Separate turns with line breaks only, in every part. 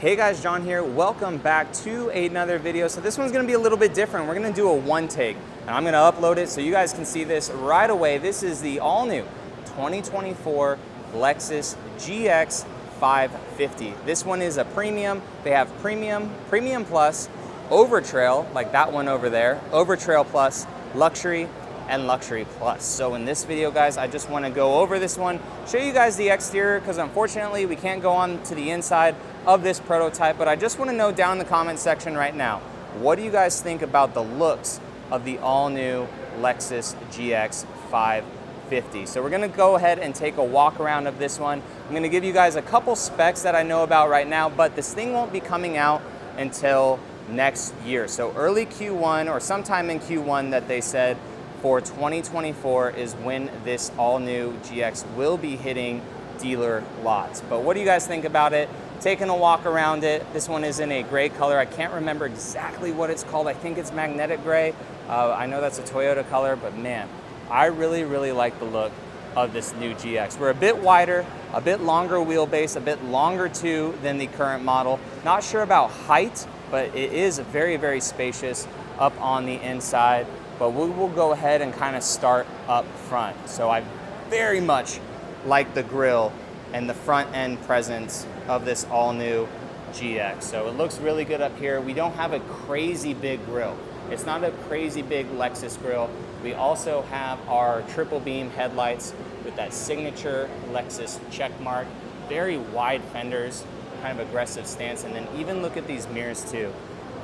Hey guys, John here. Welcome back to another video. So this one's gonna be a little bit different. We're gonna do a one take, and I'm gonna upload it so you guys can see this right away. This is the all new 2024 Lexus GX550. This one is a premium. They have premium, premium plus, overtrail, like that one over there, overtrail plus, luxury, and luxury plus. So in this video, guys, I just want to go over this one, show you guys the exterior, because unfortunately we can't go on to the inside of this prototype, but I just want to know down in the comment section right now, what do you guys think about the looks of the all new Lexus GX550? So we're going to go ahead and take a walk around of this one. I'm going to give you guys a couple specs that I know about right now, but this thing won't be coming out until next year. So early Q1 or sometime in Q1 that they said for 2024 is when this all new GX will be hitting dealer lots. But what do you guys think about it? Taking a walk around it. This one is in a gray color. I can't remember exactly what it's called. I think it's magnetic gray. I know that's a Toyota color, but man, I really like the look of this new GX. We're a bit wider, a bit longer wheelbase, a bit longer too than the current model. Not sure about height, but it is very spacious up on the inside. But we will go ahead and kind of start up front. So I very much like the grille and the front end presence of this all new GX. So it looks really good up here. We don't have a crazy big grille. It's not a crazy big Lexus grille. We also have our triple beam headlights with that signature Lexus check mark. Very wide fenders, kind of aggressive stance. And then even look at these mirrors too.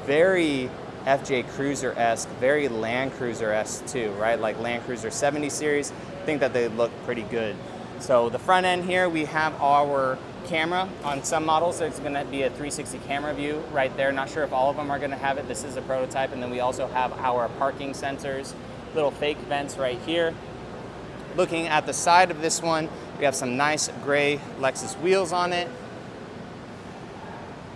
Very FJ Cruiser-esque, very Land Cruiser-esque too, right? Like Land Cruiser 70 series. I think that they look pretty good. So the front end here, we have our camera. On some models, there's gonna be a 360 camera view right there. Not sure if all of them are gonna have it. This is a prototype. And then we also have our parking sensors, little fake vents right here. Looking at the side of this one, we have some nice gray Lexus wheels on it.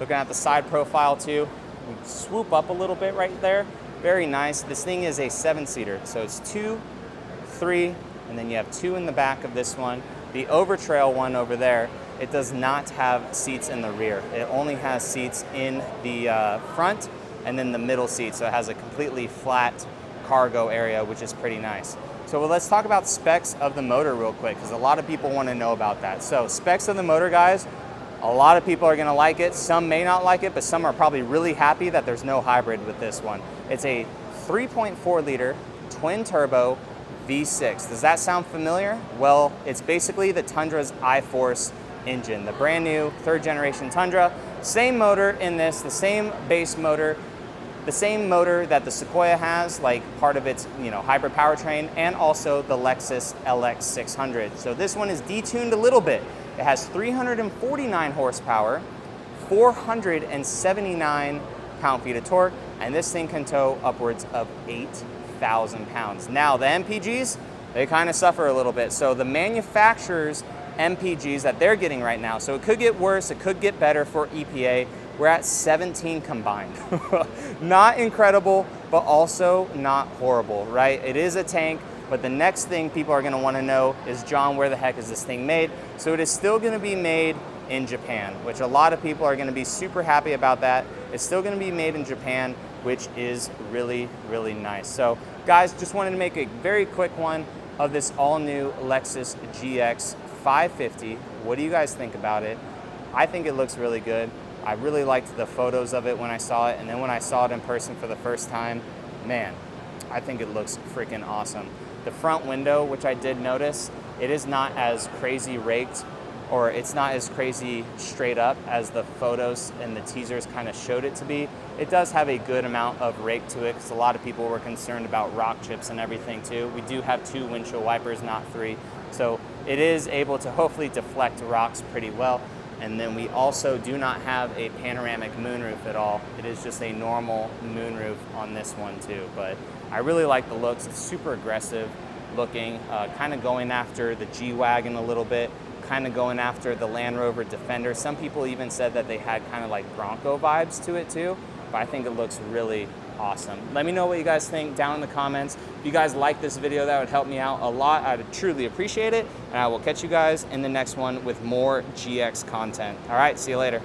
Looking at the side profile too, we swoop up a little bit right there. Very nice. This thing is a 7-seater, so it's 2, 3, and then you have 2 in the back of this one. The overtrail one over there, it does not have seats in the rear. It only has seats in the front and then the middle seat, so it has a completely flat cargo area, which is pretty nice. So let's talk about specs of the motor real quick, because a lot of people want to know about that. So specs of the motor, guys, a lot of people are going to like it. Some may not like it, but some are probably really happy that there's no hybrid with this one. It's a 3.4 liter twin turbo V6. Does that sound familiar? Well, it's basically the Tundra's I-Force engine, the brand new 3rd generation Tundra. Same motor in this, the same base motor, the same motor that the Sequoia has, like part of its hybrid powertrain, and also the Lexus LX600. So this one is detuned a little bit. It has 349 horsepower, 479 pound-feet of torque, and this thing can tow upwards of 8,000 pounds. Now, the MPGs, they kind of suffer a little bit. So the manufacturer's MPGs that they're getting right now, so it could get worse, it could get better for EPA. We're at 17 combined. Not incredible, but also not horrible, right? It is a tank. But the next thing people are going to want to know is, John, where the heck is this thing made? So it is still going to be made in Japan, which a lot of people are going to be super happy about that. It's still going to be made in Japan, which is really nice. So guys, just wanted to make a very quick one of this all new Lexus GX550. What do you guys think about it? I think it looks really good. I really liked the photos of it when I saw it, and then when I saw it in person for the first time, man, I think it looks freaking awesome. The front window, which I did notice, it is not as crazy raked, or it's not as crazy straight up as the photos and the teasers kind of showed it to be. It does have a good amount of rake to it, because a lot of people were concerned about rock chips and everything too. We do have 2 windshield wipers, not 3. So it is able to hopefully deflect rocks pretty well. And then we also do not have a panoramic moonroof at all. It is just a normal moonroof on this one too. But I really like the looks. It's super aggressive looking, kind of going after the G-Wagon a little bit, kind of going after the Land Rover Defender. Some people even said that they had kind of like Bronco vibes to it too, but I think it looks really awesome. Let me know what you guys think down in the comments. If you guys like this video, that would help me out a lot. I would truly appreciate it. And I will catch you guys in the next one with more GX content. All right, see you later.